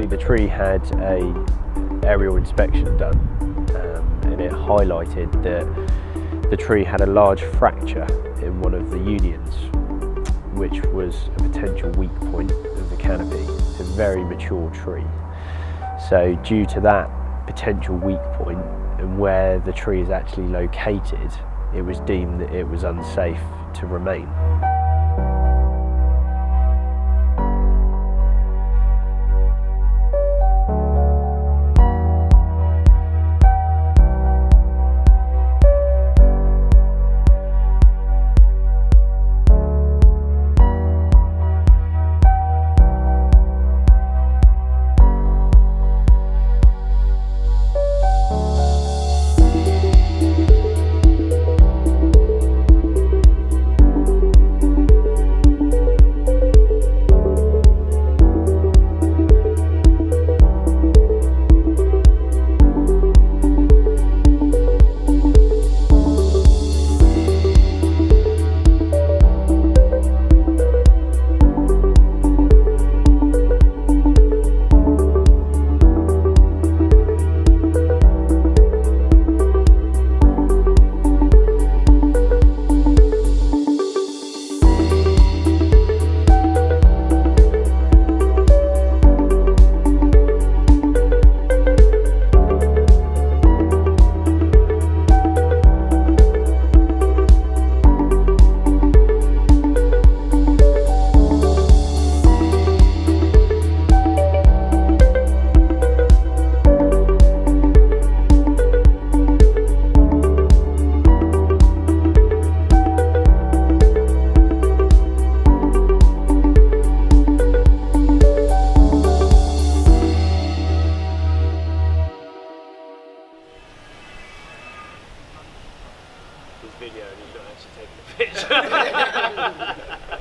the tree had a aerial inspection done, and it highlighted that the tree had a large fracture in one of the unions, which was a potential weak point of the canopy. It's a very mature tree. So due to that potential weak point and where the tree is actually located, it was deemed that it was unsafe to remain. Video and he's not actually taking the picture.